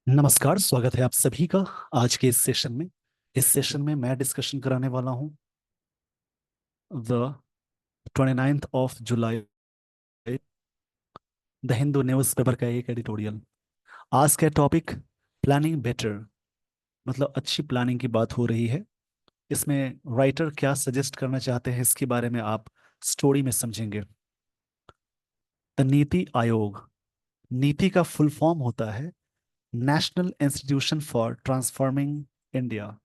नमस्कार, स्वागत है आप सभी का आज के इस सेशन में। इस सेशन में मैं डिस्कशन कराने वाला हूं the 29th of July, the Hindu newspaper का एक एडिटोरियल। आज का टॉपिक प्लानिंग बेटर, मतलब अच्छी प्लानिंग की बात हो रही है। इसमें राइटर क्या सजेस्ट करना चाहते हैं इसके बारे में आप स्टोरी में समझेंगे। द नीति आयोग, नीति का फुल फॉर्म होता है national institution for transforming India.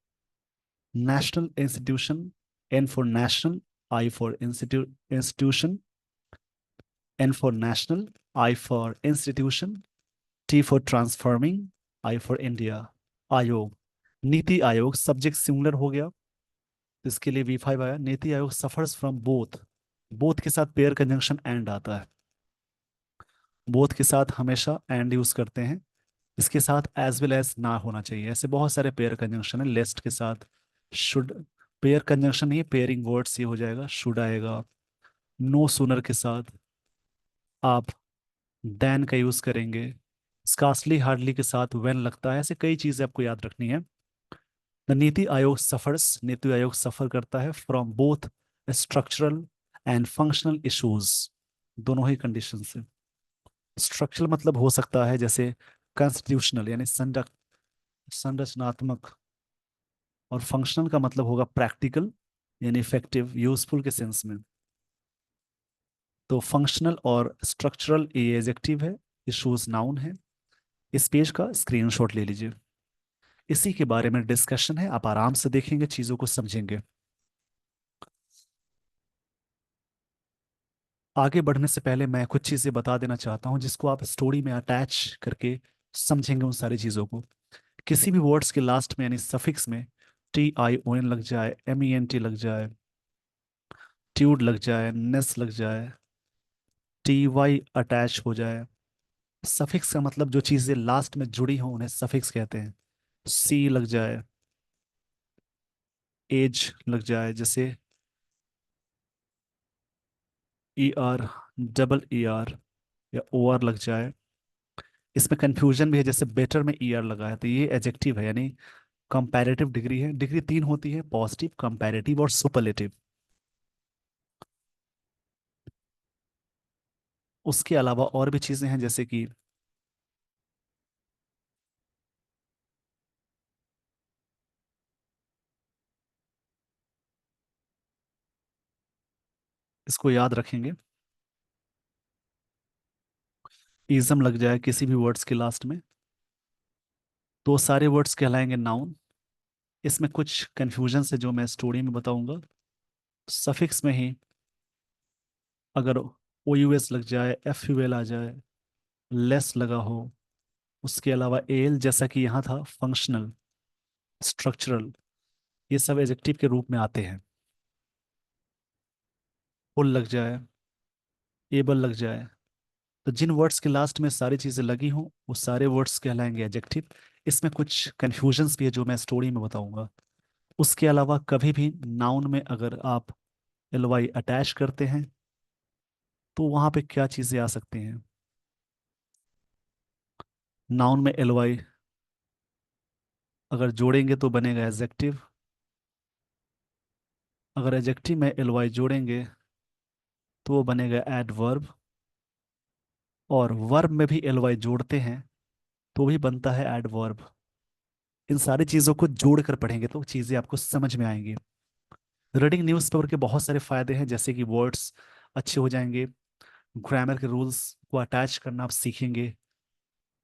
National institution, N for national, I for institution, N for national, I for institution, T for transforming, I for India. आयोग, नीति आयोग सब्जेक्ट सिंगुलर हो गया तो इसके लिए V5 आया। NITI Aayog suffers from both, both के साथ पेयर कंजंक्शन एंड आता है। बोथ के साथ हमेशा एंड यूज करते हैं। इसके साथ एज वेल एज ना होना चाहिए। ऐसे बहुत सारे पेयर कंजंक्शन है। लेस्ट के साथ शुड, पेयर कंजंक्शन नहीं, पेयरिंग वर्ड्स ये हो जाएगा, शुड आएगा। नो सूनर के साथ आप देन का यूज करेंगे। स्कार्सली हार्डली के साथ व्हेन लगता है। ऐसे कई चीजें आपको याद रखनी है। द नीति आयोग सफर्स, नीति आयोग सफर करता है from both structural and functional issues, दोनों ही कंडीशन से। स्ट्रक्चरल मतलब हो सकता है जैसे कॉन्स्टिट्यूशनल यानी संरचनात्मक, और फंक्शनल का मतलब होगा प्रैक्टिकल यानी इफेक्टिव यूजफुल के सेंस में। तो फंक्शनल और स्ट्रक्चरल ये एडजेक्टिव है, इश्यूज नाउन है। इस पेज का स्क्रीनशॉट ले लीजिए। इसी के बारे में डिस्कशन है, आप आराम से देखेंगे, चीजों को समझेंगे। आगे बढ़ने से पहले मैं कुछ चीजें बता देना चाहता हूं जिसको आप स्टोरी में अटैच करके समझेंगे उन सारी चीजों को। किसी भी वर्ड्स के लास्ट में यानी सफिक्स में TION लग जाए, MENT लग जाए, ट्यूड लग जाए, नेस लग जाए, TY अटैच हो जाए। सफिक्स का मतलब जो चीजें लास्ट में जुड़ी हों उन्हें सफिक्स कहते हैं। C लग जाए, एज लग जाए, जैसे ER, ER, या OR लग जाए। इसमें कंफ्यूजन भी है, जैसे बेटर में ER लगा है तो ये एडजेक्टिव है यानी कंपैरेटिव डिग्री है। डिग्री तीन होती है, पॉजिटिव, कंपैरेटिव और सुपरलेटिव। उसके अलावा और भी चीजें हैं जैसे कि इसको याद रखेंगे, इज्म लग जाए किसी भी वर्ड्स के लास्ट में तो सारे वर्ड्स कहलाएंगे नाउन। इसमें कुछ कंफ्यूजन है जो मैं स्टोरी में बताऊंगा। सफिक्स में ही अगर OUS लग जाए, FUL आ जाए, लेस लगा हो, उसके अलावा एल जैसा कि यहाँ था, फंक्शनल, स्ट्रक्चरल, ये सब एडजेक्टिव के रूप में आते हैं। फुल लग जाए, एबल लग जाए, तो जिन वर्ड्स के लास्ट में सारी चीजें लगी हों वो सारे वर्ड्स कहलाएंगे एडजेक्टिव। इसमें कुछ कंफ्यूजन्स भी है जो मैं स्टोरी में बताऊंगा। उसके अलावा कभी भी नाउन में अगर आप LY अटैच करते हैं तो वहां पे क्या चीजें आ सकती हैं। नाउन में LY अगर जोड़ेंगे तो बनेगा एडजेक्टिव। अगर एडजेक्टिव में LY जोड़ेंगे तो वो बनेगा एडवर्ब। और वर्ब में भी LY जोड़ते हैं तो भी बनता है एडवर्ब। इन सारी चीजों को जोड़कर पढ़ेंगे तो चीजें आपको समझ में आएंगी। रीडिंग न्यूज़पेपर के बहुत सारे फायदे हैं जैसे कि वर्ड्स अच्छे हो जाएंगे, ग्रामर के रूल्स को अटैच करना आप सीखेंगे,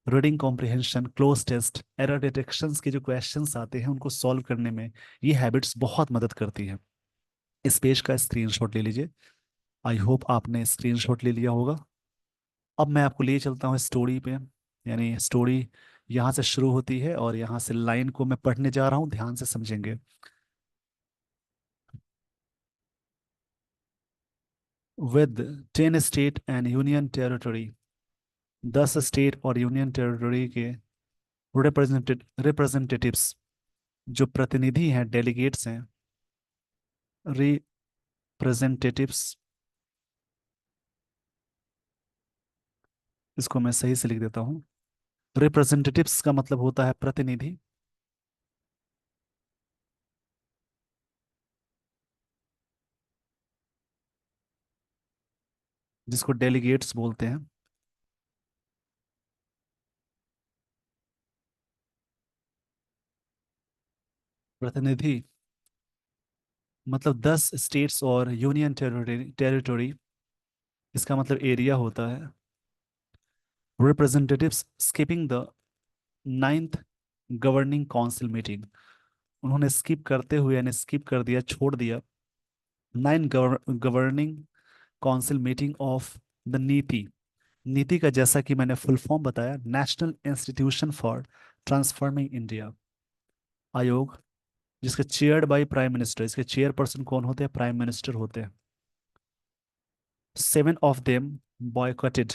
reading comprehension, cloze test, error detections के जो क्वेश्चंस आते हैं उनको सॉल्व करने में ये हैबिट्स बहुत मदद करती हैं। इस पेज का स्क्रीनशॉट ले लीजिए। आई होप आपने स्क्रीनशॉट ले लिया होगा। अब मैं आपको ले चलता हूँ स्टोरी पे, यानी स्टोरी यहाँ से शुरू होती है और यहाँ से लाइन को मैं पढ़ने जा रहा हूँ, ध्यान से समझेंगे। With 10 state and union territory, 10 state और यूनियन टेरिटरी के रिप्रेजेंटेटिव्स, जो प्रतिनिधि हैं, डेलीगेट्स हैं, रिप्रेजेंटेटिव्स, इसको मैं सही से लिख देता हूँ, रिप्रेजेंटेटिव्स का मतलब होता है प्रतिनिधि, जिसको डेलीगेट्स बोलते हैं। प्रतिनिधि मतलब 10 स्टेट्स और यूनियन टेरिटोरी, इसका मतलब एरिया होता है। Representatives skipping the ninth governing council meeting, उन्होंने स्किप करते हुए यानी स्किप कर दिया, छोड़ दिया nine governing council meeting of the नीति। नीति का जैसा कि मैंने फुल फॉर्म बताया, national institution for transforming India आयोग, जिसके चेयर्ड बाय प्राइम मिनिस्टर, इसके चेयरपर्सन कौन होते हैं? प्राइम मिनिस्टर होते हैं। 7 ऑफ देम बॉयकॉटेड,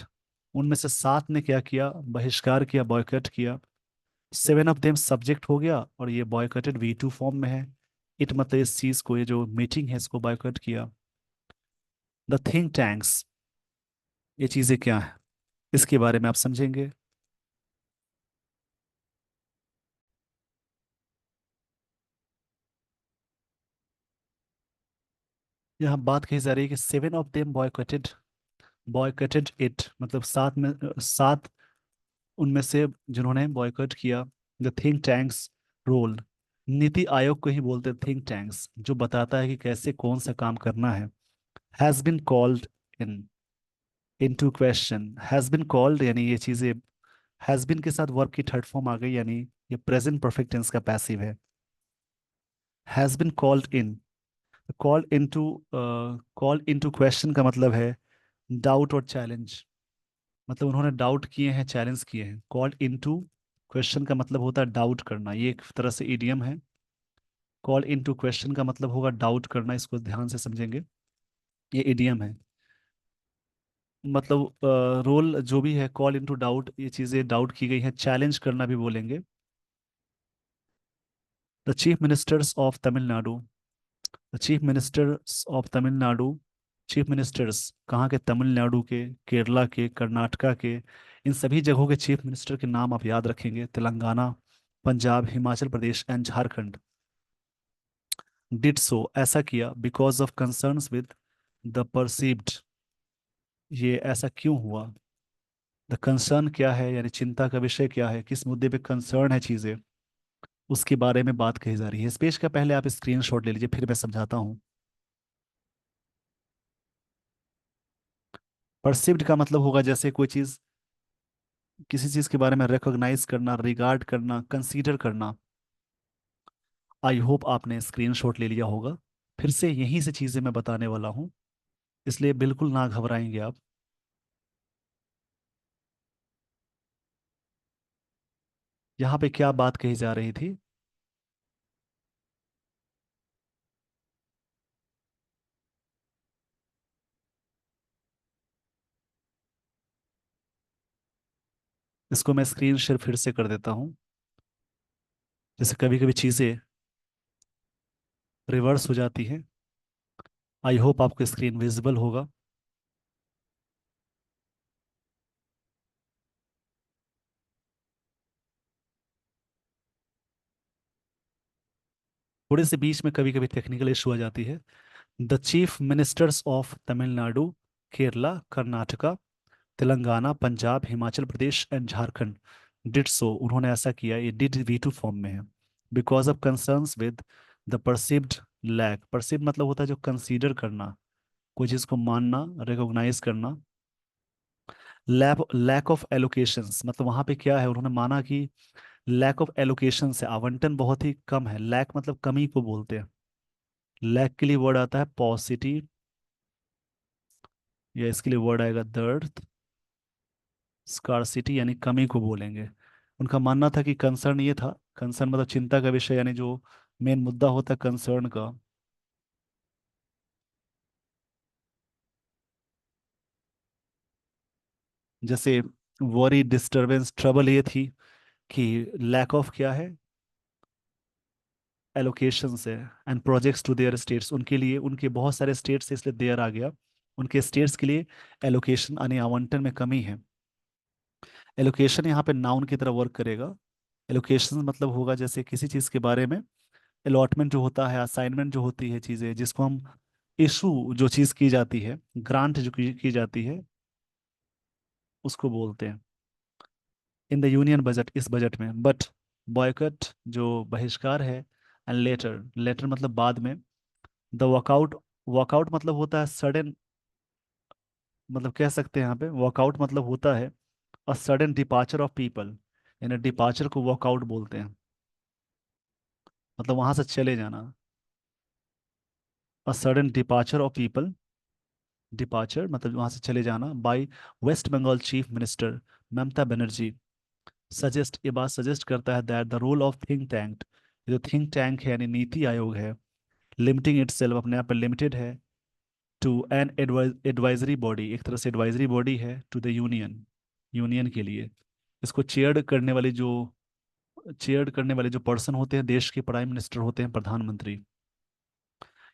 उनमें से 7 ने क्या किया? बहिष्कार किया, बॉयकॉट किया। 7 ऑफ देम सब्जेक्ट हो गया, और ये बॉयकॉटेड V2 फॉर्म में है। इट मतलब इस चीज को, ये जो मीटिंग है इसको बॉयकॉट किया। द थिंक टैंक्स, ये चीजें क्या है इसके बारे में आप समझेंगे। यहाँ बात कही जा रही है कि 7 of them boycotted, boycotted it मतलब 7 उनमें से जिन्होंने बॉयकॉट किया the think tanks role. NITI Aayog को ही बोलते हैं थिंक टैंक्स, जो बताता है कि कैसे कौन सा काम करना है। Has been called in into question, has been called यानी ये चीजें, हैज बिन के साथ वर्ब की थर्ड फॉर्म आ गई, यानी ये प्रेजेंट परफेक्ट टेंस का पैसिव है। Has been called in, called into question का मतलब है डाउट और चैलेंज, मतलब उन्होंने डाउट किए हैं, चैलेंज किए हैं। कॉल्ड इनटू क्वेश्चन का मतलब होता है डाउट करना, ये एक तरह से इडियम है। कॉल इनटू क्वेश्चन का मतलब होगा डाउट करना, इसको ध्यान से समझेंगे, ये इडियम है। मतलब रोल जो भी है, कॉल इनटू डाउट, ये चीजें डाउट की गई हैं, चैलेंज करना भी बोलेंगे। The chief ministers of Tamil Nadu, the chief ministers of Tamil Nadu, chief ministers कहाँ के? तमिलनाडु के, केरला के, कर्नाटका के, इन सभी जगहों के चीफ मिनिस्टर के नाम आप याद रखेंगे। तेलंगाना, पंजाब, हिमाचल प्रदेश एंड झारखंड। डिड सो, ऐसा किया, because of concerns with the perceived, ये ऐसा क्यों हुआ? द कंसर्न क्या है, यानी चिंता का विषय क्या है, किस मुद्दे पे कंसर्न है चीजें, उसके बारे में बात कही जा रही है। इस पेज का पहले आप स्क्रीनशॉट ले लीजिए, फिर मैं समझाता हूँ। परसिव्ड का मतलब होगा जैसे कोई चीज, किसी चीज के बारे में रिकॉग्नाइज करना, रिगार्ड करना, कंसीडर करना। आई होप आपने स्क्रीनशॉट ले लिया होगा। फिर से यहीं से चीजें मैं बताने वाला हूँ, इसलिए बिल्कुल ना घबराएंगे आप। यहाँ पे क्या बात कही जा रही थी? इसको मैं स्क्रीन शेयर फिर से कर देता हूँ। जैसे कभी कभी चीजें रिवर्स हो जाती हैं। आई होप आपको स्क्रीन विजिबल होगा। थोड़े से बीच में कभी कभी टेक्निकल इशू आ जाती है। The chief ministers of Tamil Nadu, Kerala, Karnataka, Telangana, Punjab, Himachal Pradesh and Jharkhand did so, उन्होंने ऐसा किया, ये डिड V2 फॉर्म में है। Because of concerns with the perceived lack, perceived मतलब होता है जो कंसीडर करना, कोई चीज को मानना, रिकॉग्नाइज करना। लैक ऑफ एलोकेशंस मतलब वहां पे क्या है, उन्होंने माना कि लैक ऑफ एलोकेशन से आवंटन बहुत ही कम है। लैक मतलब कमी को बोलते हैं। लैक के लिए वर्ड आता है पॉसिटी, या इसके लिए वर्ड आएगा दर्द, स्कार्सिटी यानी कमी को बोलेंगे। उनका मानना था कि कंसर्न ये था, कंसर्न मतलब चिंता का विषय, यानी जो मेन मुद्दा होता है कंसर्न का। जैसे वरी, डिस्टरबेंस, ट्रबल ये थी कि लैक ऑफ क्या है, एलोकेशन से, and projects to their states, उनके लिए उनके बहुत सारे स्टेट्स से, इसलिए देयर आ गया, उनके स्टेट्स के लिए एलोकेशन यानी आवंटन में कमी है। एलोकेशन यहाँ पे नाउन की तरह वर्क करेगा। एलोकेशन मतलब होगा जैसे किसी चीज़ के बारे में अलॉटमेंट जो होता है, असाइनमेंट जो होती है, चीज़ें जिसको हम इशू जो चीज़ की जाती है, ग्रांट जो की जाती है, उसको बोलते हैं इन द यूनियन बजट, इस बजट में। बट बॉयकट जो बहिष्कार है, एंड लेटर, लेटर मतलब बाद में, द वॉकआउट, वॉकआउट मतलब होता है सडन, मतलब कह सकते हैं यहाँ पे वॉकआउट मतलब होता है a sudden departure of people, यानी डिपार्चर को वॉकआउट बोलते हैं, मतलब वहां से चले जाना। A sudden departure of people, departure मतलब वहां से चले जाना, by West Bengal chief minister Mamata Banerjee. Suggest, ये बात सजेस्ट करता है that the role of think tank, जो थिंक टैंक है यानी नीति आयोग है, लिमिटिंग इटसेल्फ, अपने आप पे लिमिटेड है, टू एन एडवाइजरी बॉडी, एक तरह से एडवाइजरी बॉडी है टू द यूनियन, यूनियन के लिए। इसको चेयर्ड करने वाले जो पर्सन होते हैं देश के प्राइम मिनिस्टर होते हैं, प्रधानमंत्री।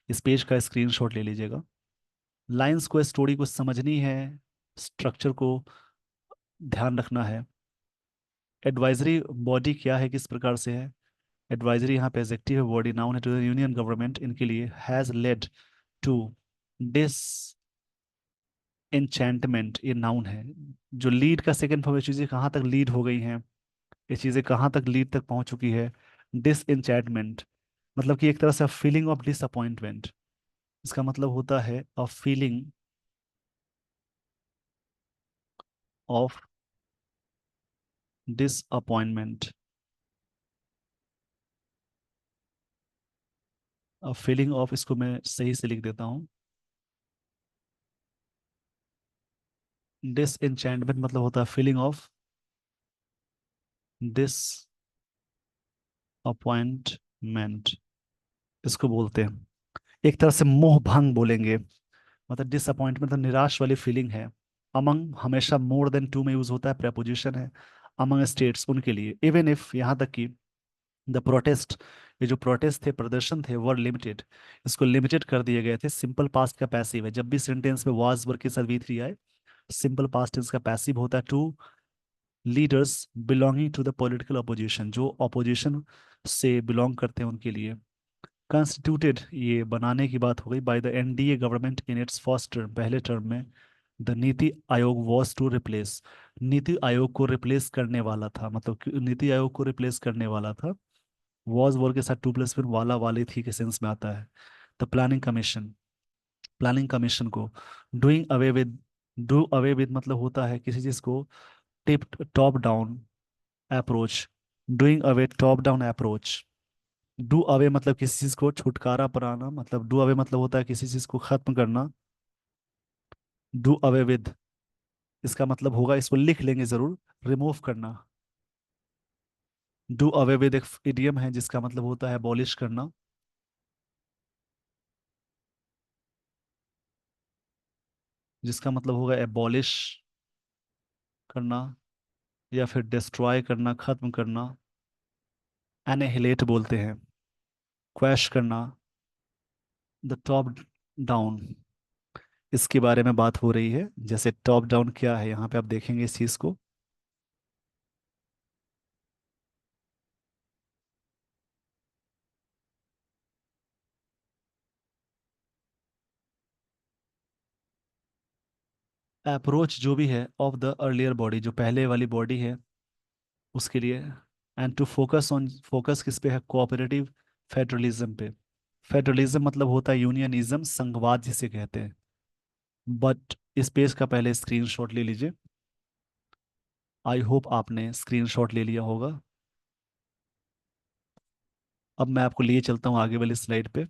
इस पेज का स्क्रीनशॉट ले लीजिएगा। लाइंस को, स्टोरी को समझनी है, स्ट्रक्चर को ध्यान रखना है। एडवाइजरी बॉडी क्या है, किस प्रकार से है? एडवाइजरी यहाँ पे एग्जेक्टिव बॉडी, नाउन है टू द यूनियन गवर्नमेंट, इनके लिए, has led to disenchantment, ये नाउन है। जो लीड का सेकंड फॉर्म, ये चीजें कहाँ तक लीड हो गई हैं, ये चीजें कहाँ तक लीड तक पहुंच चुकी है। डिसएंचेंटमेंट मतलब कि एक तरह से फीलिंग ऑफ डिसअपॉइंटमेंट, इसका मतलब होता है a feeling of disappointment, a feeling of, इसको मैं सही से लिख देता हूँ, डिसएंचेंटमेंट मतलब होता है फीलिंग ऑफ डिसअपॉइंटमेंट, इसको बोलते हैं। एक तरह से मोह भंग बोलेंगे, मतलब डिसअपॉइंटमेंट मतलब निराश वाली फीलिंग है। अमंग हमेशा मोर देन टू में यूज होता है, प्रेपोजिशन है। अमंग स्टेट्स, उनके लिए, इवन इफ, यहाँ तक कि द प्रोटेस्ट, ये जो प्रोटेस्ट थे, प्रदर्शन थे, वर लिमिटेड, इसको लिमिटेड कर दिए गए थे। सिंपल पास्ट का पैसिव है, जब भी सेंटेंस में वाज वर्ग के साथ V3 आए, सिंपल पास्ट टेंस का पैसिव होता है, to leaders belonging to the political opposition, जो अपोजिशन से बिलोंग करते हैं उनके लिए। कॉन्स्टिट्यूटेड, ये बनाने की बात हो गई, by the NDA government in its first term, पहले टर्म में। The NITI Aayog was to replace, NITI Aayog को रिप्लेस करने वाला था, मतलब नीति आयोग को रिप्लेस करने वाला था। वॉज वर्ग के साथ टू प्लस फिर वाला वाली थी के सेंस में आता है। The planning commission, planning commission को doing away with, do away with मतलब होता है किसी चीज को tip top down approach, doing away top down approach. Do away मतलब किसी चीज को छुटकारा पाना, मतलब डू अवे मतलब होता है किसी चीज को खत्म करना। डू अवे विद, इसका मतलब होगा, इसको लिख लेंगे जरूर, रिमूव करना। डू अवे विद एक इडियम है जिसका मतलब होता है अबॉलिश करना, जिसका मतलब होगा एबॉलिश करना, या फिर डिस्ट्रॉय करना, खत्म करना। एनहिलेट बोलते हैं, क्वैश करना। द टॉप डाउन, इसके बारे में बात हो रही है, जैसे टॉप डाउन क्या है यहाँ पे आप देखेंगे इस चीज को। अप्रोच जो भी है ऑफ द अर्लियर बॉडी, जो पहले वाली बॉडी है उसके लिए। And to focus on, focus किस पे है, कोऑपरेटिव फेडरलिज्म पे। फेडरलिज्म मतलब होता है यूनियनिज्म, संघवाद जिसे कहते हैं। बट इस पेज का पहले स्क्रीनशॉट ले लीजिए। आई होप आपने स्क्रीनशॉट ले लिया होगा। अब मैं आपको लिए चलता हूँ आगे वाली स्लाइड पे।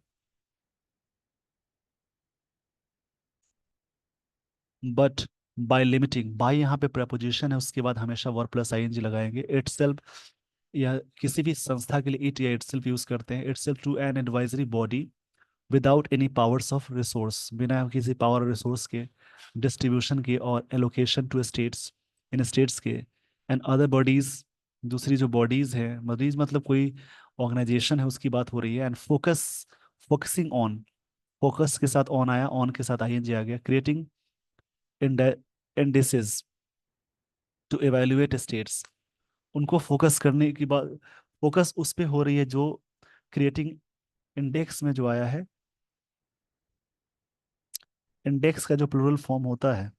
बट बाय लिमिटिंग, बाय यहाँ पे प्रपोजिशन है, उसके बाद हमेशा वर्ब प्लस आईएनजी लगाएंगे। इटसेल्फ, या किसी भी संस्था के लिए इट या इटसेल्फ यूज करते हैं। Itself to an advisory body without any powers of resource, बिना किसी पावर और रिसोर्स के, डिस्ट्रीब्यूशन के और एलोकेशन टू स्टेट्स, इन स्टेट्स के, एंड अदर बॉडीज, दूसरी जो बॉडीज हैं, बॉडीज मतलब कोई ऑर्गेनाइजेशन है उसकी बात हो रही है। And focus, focusing on, focus के साथ ऑन आया, ऑन के साथ आईएनजी आ गया, creating indices, to evaluate states, उनको फोकस करने की बात, फोकस उस पे हो रही है जो क्रिएटिंग इंडेक्स में जो आया है। इंडेक्स का जो प्लूरल फॉर्म होता है,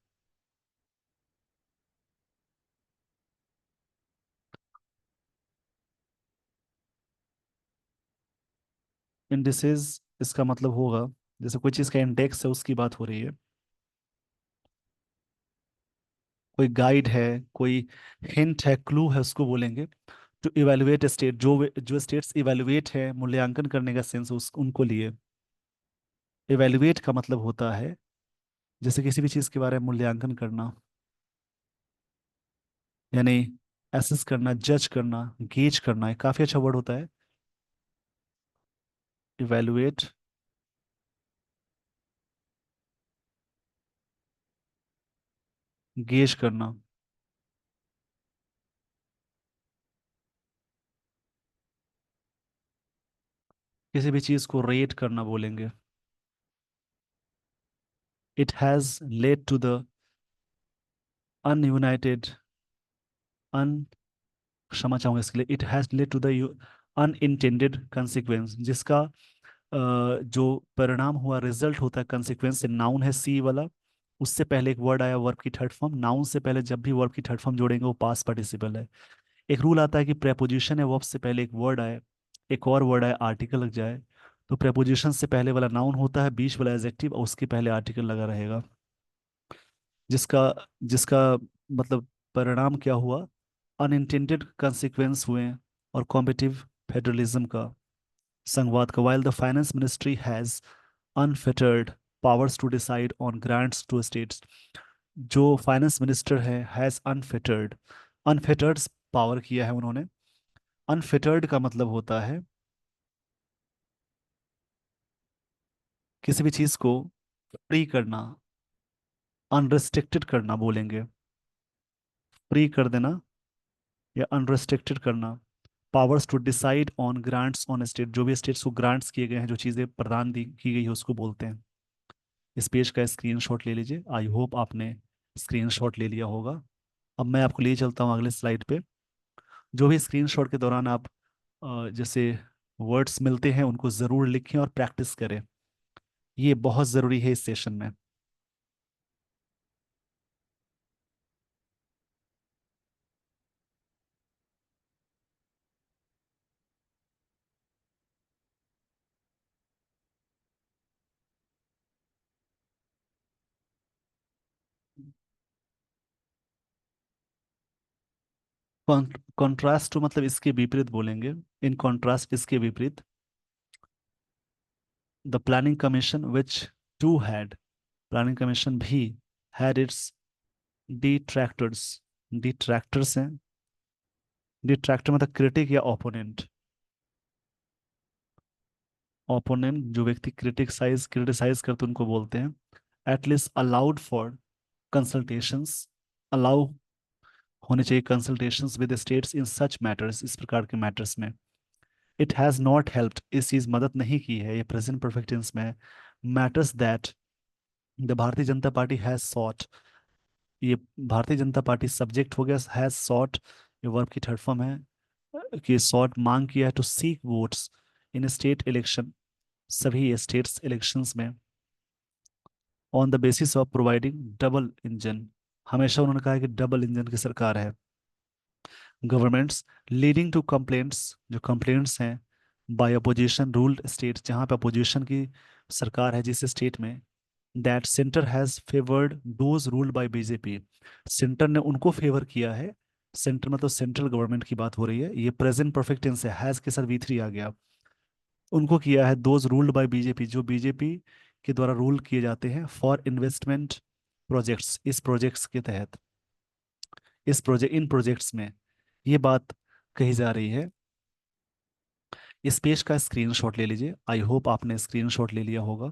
इंडिसेस, इसका मतलब होगा जैसे कोई चीज़ का इंडेक्स है उसकी बात हो रही है, कोई गाइड है, कोई हिंट है, क्लू है, उसको बोलेंगे। टू इवेलुएट स्टेट, जो स्टेट्स इवेलुएट है, मूल्यांकन करने का सेंस उस उनको लिए। इवेलुएट का मतलब होता है जैसे किसी भी चीज़ के बारे में मूल्यांकन करना, यानी एसेस करना, जज करना, गेज करना, है काफ़ी अच्छा वर्ड होता है इवेलुएट, गेज करना। किसी भी चीज़ को रेट करना बोलेंगे। It has led to the ununited, un, क्षमा चाहूंगा इसके लिए, it has led to the unintended consequence, जिसका जो परिणाम हुआ, रिजल्ट होता है, कंसिक्वेंस से नाउन है सी वाला, उससे पहले एक वर्ड आया वर्ब की थर्ड फॉर्म, नाउन से पहले जब भी वर्ब की थर्ड फॉर्म जोड़ेंगे वो पास्ट पार्टिसिपल है। एक रूल आता है कि प्रेपोजिशन है वर्ब से पहले एक वर्ड आए, एक और वर्ड आए, आर्टिकल लग जाए, तो प्रेपोजिशन से पहले वाला नाउन होता है, बीच वाला एडजेक्टिव, और उसके पहले आर्टिकल लगा रहेगा, जिसका जिसका मतलब परिणाम क्या हुआ, अनइंटेंडेड कंसिक्वेंस हुए, और कॉम्पिटिटिव फेडरलिज्म का, संघवाद का। While the finance ministry has unfettered powers to decide on grants to states, जो फाइनेंस मिनिस्टर है हैज अनफेटर्ड, अनफेटर्ड पावर किया है उन्होंने। अनफिटर्ड का मतलब होता है किसी भी चीज को फ्री करना, अनरिस्ट्रिक्टेड करना बोलेंगे, फ्री कर देना या अनरिस्ट्रिक्टेड करना। Powers to decide on grants on state, जो भी स्टेट्स को ग्रांट्स किए गए हैं, जो चीज़ें प्रदान दी की गई है उसको बोलते हैं। इस पेज का स्क्रीनशॉट ले लीजिए, आई होप आपने स्क्रीनशॉट ले लिया होगा। अब मैं आपको ले चलता हूँ अगले स्लाइड पे। जो भी स्क्रीनशॉट के दौरान आप जैसे वर्ड्स मिलते हैं उनको ज़रूर लिखें और प्रैक्टिस करें, ये बहुत ज़रूरी है इस सेशन में। कॉन्ट्रास्ट टू मतलब इसके विपरीत बोलेंगे, इन कॉन्ट्रास्ट इसके विपरीत। The planning commission which too had, planning commission भी हैड इट्स डिट्रैक्टर्स, डिट्रैक्टर्स हैं, डिट्रैक्टर मतलब क्रिटिक या ओपोनेंट, ओपोनेंट जो व्यक्ति क्रिटिसाइज करते उनको बोलते हैं। At least allowed for consultations, allow होने चाहिए consultations with states in such matters, इस प्रकार के मैटर्स में। इट हैज़ नॉट हेल्प्ड, इस चीज़ मदद नहीं की है, ये प्रेजेंट परफेक्ट टेंस में है। Matters that the Bharatiya Janata party has sought, ये भारतीय जनता पार्टी सब्जेक्ट हो गया, हैज सॉट ये वर्ब की थर्ड फॉर्म है, कि सॉट मांग किया है, to seek votes in state election, सभी स्टेट्स इलेक्शंस में, on the basis of providing double engine, हमेशा उन्होंने कहा है कि डबल इंजन की सरकार है। गवर्नमेंट्स लीडिंग टू कंप्लेंट्स, जो कंप्लेंट्स हैं बाय अपोजिशन रूल्ड स्टेट, जहाँ पे अपोजिशन की सरकार है जिस स्टेट में, that centre has favoured those ruled by BJP, centre ने उनको फेवर किया है। सेंटर मतलब सेंट्रल गवर्नमेंट की बात हो रही है, ये प्रेजेंट परफेक्ट टेंस है, हैज के साथ V3 आ गया। उनको किया है दोज रूल्ड बाय बीजेपी, जो बीजेपी के द्वारा रूल किए जाते हैं, फॉर इन्वेस्टमेंट प्रोजेक्ट्स, इस प्रोजेक्ट्स के तहत, इस प्रोजेक्ट इन प्रोजेक्ट्स में, ये बात कही जा रही है। इस पेज का स्क्रीनशॉट ले लीजिए, आई होप आपने स्क्रीनशॉट ले लिया होगा।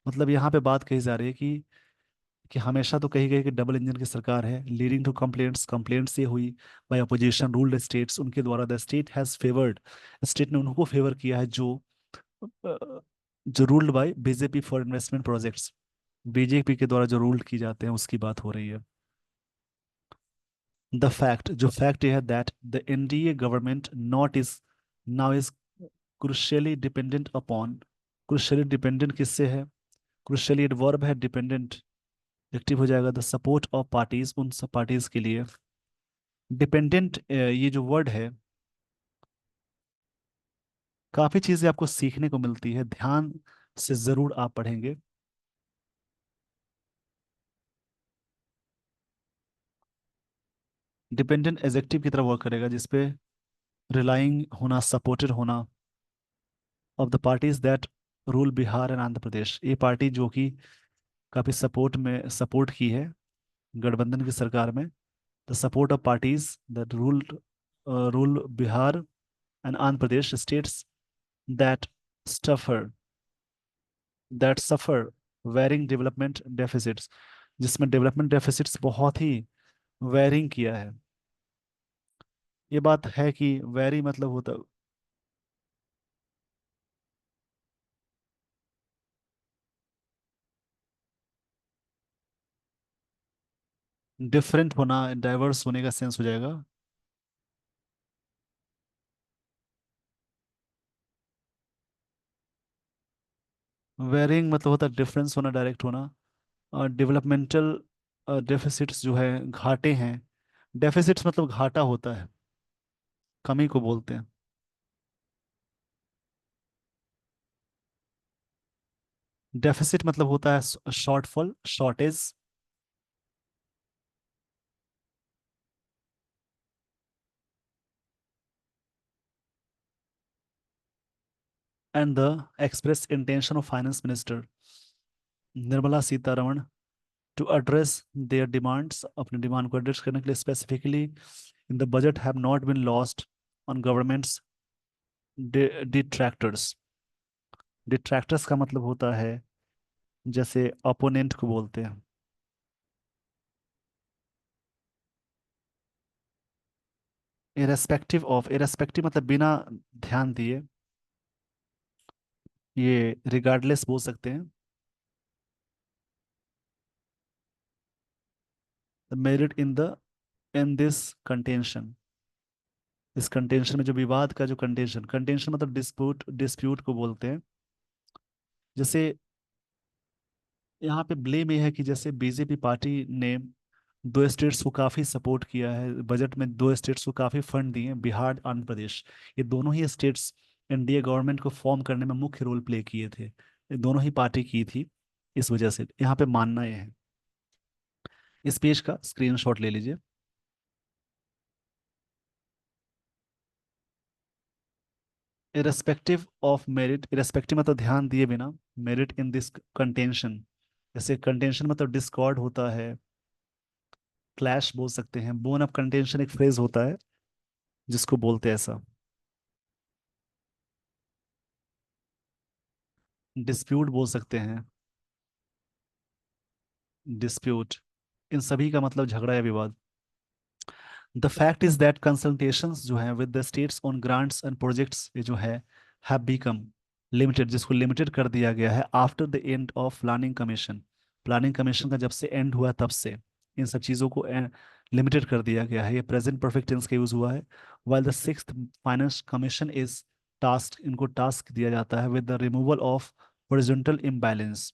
मतलब यहाँ पे बात कही जा रही है कि हमेशा तो कही गई कि डबल इंजन की सरकार है, लीडिंग टू कंप्लेंट्स, कंप्लेंट्स ये हुई बाय अपोजिशन रूल्ड स्टेट्स, उनके द्वारा the state has favoured, state ने उनको फेवर किया है जो ruled by BJP for investment projects, BJP के द्वारा जो रूल्ड की जाते हैं उसकी बात हो रही है। द फैक्ट, जो फैक्ट यह है that the NDA government not is now is crucially dependent upon, crucially dependent किससे है, क्रुशियली वर्ब है, डिपेंडेंट एक्टिव हो जाएगा, द सपोर्ट ऑफ पार्टीज, उन सब पार्टीज के लिए। डिपेंडेंट ये जो वर्ड है, काफी चीजें आपको सीखने को मिलती है, ध्यान से जरूर आप पढ़ेंगे। डिपेंडेंट एडजेक्टिव की तरह वर्क करेगा, जिसपे रिलाइंग होना, सपोर्टेड होना, of the parties that rule Bihar and Andhra Pradesh, ये पार्टी जो कि काफी सपोर्ट की है गठबंधन की सरकार में। The support of parties that rule Bihar and Andhra Pradesh states that suffer suffer varying development deficits, जिसमें डेवलपमेंट डेफिसिट्स बहुत ही वेरिंग किया है। ये बात है कि वेरी मतलब होता डिफरेंट होना, डाइवर्स होने का सेंस हो जाएगा। वेरिंग मतलब होता है डिफरेंस होना, डायरेक्ट होना। और डेवलपमेंटल डेफिसिट्स जो है घाटे हैं, डेफिसिट्स मतलब घाटा होता है, कमी को बोलते हैं। डेफिसिट मतलब होता है shortfall, shortage. And the express intention of finance minister Nirmala Sitharaman to address their demands, अपने डिमांड को एड्रेस करने के लिए specifically in the budget have not been lost on government's detractors. Detractors का मतलब होता है जैसे अपोनेंट को बोलते हैं। इरेस्पेक्टिव ऑफ, इरेस्पेक्टिव मतलब बिना ध्यान दिए, ये रिगार्डलेस बोल सकते हैं। Merit in the in this contention, इस कंटेंशन में जो विवाद का जो कंटेंशन, कंटेंशन मतलब डिस्प्यूट, डिस्प्यूट को बोलते हैं। जैसे यहाँ पे ब्लेम ये है कि जैसे बीजेपी पार्टी ने दो स्टेट्स को काफी सपोर्ट किया है बजट में, दो स्टेट्स को काफी फंड दिए हैं, बिहार आंध्र प्रदेश। ये दोनों ही स्टेट्स एनडीए गवर्नमेंट को फॉर्म करने में मुख्य रोल प्ले किए थे, ये दोनों ही पार्टी की थी। इस वजह से यहाँ पे मानना यह है। इस पेज का स्क्रीनशॉट ले लीजिए। इरेस्पेक्टिव ऑफ मेरिट, इरेस्पेक्टिव मतलब ध्यान दिए बिना, मेरिट इन दिस कंटेंशन, जैसे कंटेंशन मतलब डिस्कॉर्ड होता है, क्लैश बोल सकते हैं, बोन ऑफ कंटेंशन एक फ्रेज होता है जिसको बोलते हैं ऐसा। डिस्प्यूट बोल सकते हैं, डिस्प्यूट, इन सभी का मतलब झगड़ा या विवाद। The fact is that consultations जो है with the states on grants and projects, ये जो है हैव बीकम लिमिटेड, जिसको लिमिटेड कर दिया गया है after the end of planning commission. Planning commission का जब से एंड हुआ तब से इन सब चीज़ों को लिमिटेड कर दिया गया है। ये प्रेजेंट परफेक्ट टेंस का यूज हुआ है। While the sixth finance commission is task, इनको टास्क दिया जाता है with the removal of horizontal imbalance,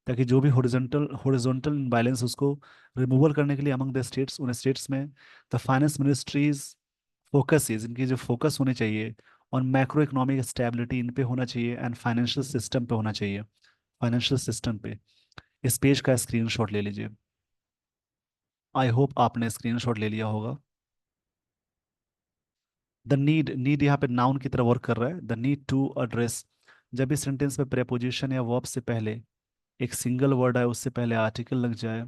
ताकि जो भी हॉरिजॉन्टल हॉरिजॉन्टल इम्बैलेंस उसको रिमूवल करने के लिए अमंग द स्टेट्स, उन स्टेट्स में the finance ministries focus is, इनकी जो फोकस होने चाहिए ऑन मैक्रो इकोनॉमिक स्टेबिलिटी, इन पे होना चाहिए, एंड फाइनेंशियल सिस्टम पे होना चाहिए, फाइनेंशियल सिस्टम पे। इस पेज का स्क्रीनशॉट ले लीजिए। आई होप आपने स्क्रीनशॉट ले लिया होगा। द नीड, नीड यहाँ पे नाउन की तरह वर्क कर रहा है। द नीड टू एड्रेस, जब भी सेंटेंस में प्रेपोजिशन या वर्ब से पहले एक सिंगल वर्ड आए, उससे पहले आर्टिकल लग जाए,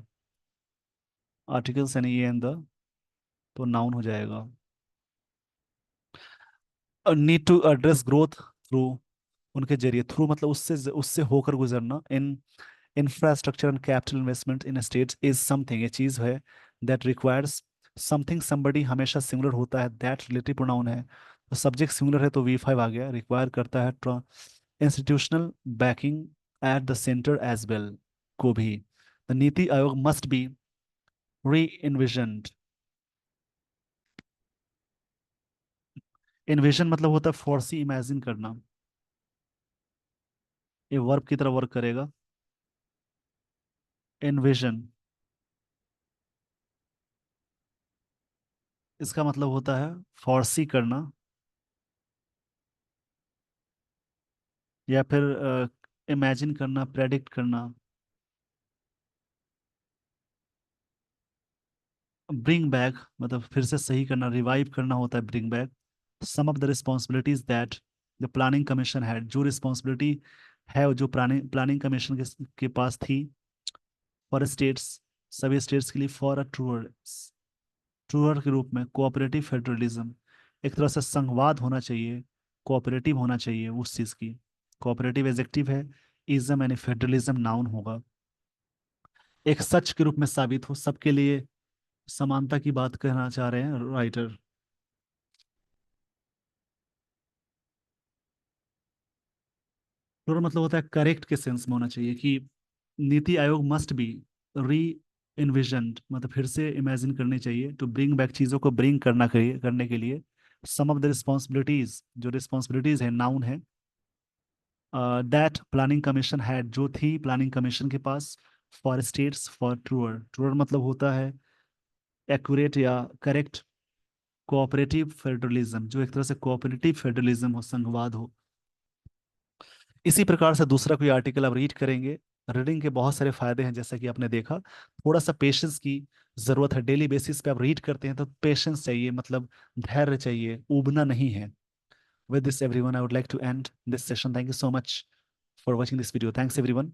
आर्टिकल्स यानी ये एंड द, तो नाउन हो जाएगा। Need to address growth through, उनके जरिए, थ्रू मतलब उससे उससे होकर गुजरना। In infrastructure and capital investment in states is something, ये चीज है दैट रिक्वायर्स समथिंग, समबडी हमेशा सिंगुलर होता है, दैट रिलेटिव प्रोनाउन है, तो सब्जेक्ट सिंगुलर है तो V5 आ गया, रिक्वायर करता है institutional backing at the centre as well, को भी। The NITI Aayog must be री इन्विजन्ड, इन्विजन मतलब होता है फोर्सी, इमेजिन करना। ये वर्ब की तरह वर्क करेगा। इन्विजन, इसका मतलब होता है फोर्सी करना, या फिर इमेजिन करना, प्रेडिक्ट करना। ब्रिंग बैक मतलब फिर से सही करना, रिवाइव करना होता है bring back. Some of the responsibilities that the planning commission had, जो रिस्पॉन्सिबिलिटी है जो प्लानिंग प्लानिंग कमीशन के पास थी, फॉर स्टेट्स, सभी स्टेट्स के लिए, फॉर अ ट्रूअर, ट्रूअर के रूप में, कोऑपरेटिव फेडरलिज्म, एक तरह से संघवाद होना चाहिए, कोऑपरेटिव होना चाहिए उस चीज़ की। कोऑपरेटिव एजेक्टिव है, इज्म यानी फेडरलिज्म नाउन होगा। एक सच के रूप में साबित हो, सबके लिए समानता की बात कहना चाह रहे हैं राइटर। प्लूरल मतलब होता है करेक्ट के सेंस में होना चाहिए, कि नीति आयोग मस्ट बी री इन्विजन्ड, मतलब फिर से इमेजिन करनी चाहिए, टू ब्रिंग बैक, चीज़ों को ब्रिंग करने के लिए। सम ऑफ द रिस्पॉन्सिबिलिटीज, जो रिस्पॉन्सिबिलिटीज है नाउन है, दैट प्लानिंग कमीशन हैड, जो थी प्लानिंग कमीशन के पास, for states, for truer, truer मतलब होता है एक्यूरेट या करेक्ट, कोऑपरेटिव फेडरलिज्म, जो एक तरह से कोऑपरेटिव फेडरलिज्म हो, संघवाद हो। इसी प्रकार से दूसरा कोई आर्टिकल आप रीड करेंगे। रीडिंग के बहुत सारे फायदे हैं, जैसा कि आपने देखा। थोड़ा सा पेशेंस की जरूरत है, डेली बेसिस पे आप रीड करते हैं तो पेशेंस चाहिए, मतलब धैर्य चाहिए, ऊबना नहीं है। With this everyone, I would like to end this session. Thank you so much for watching this video. Thanks everyone.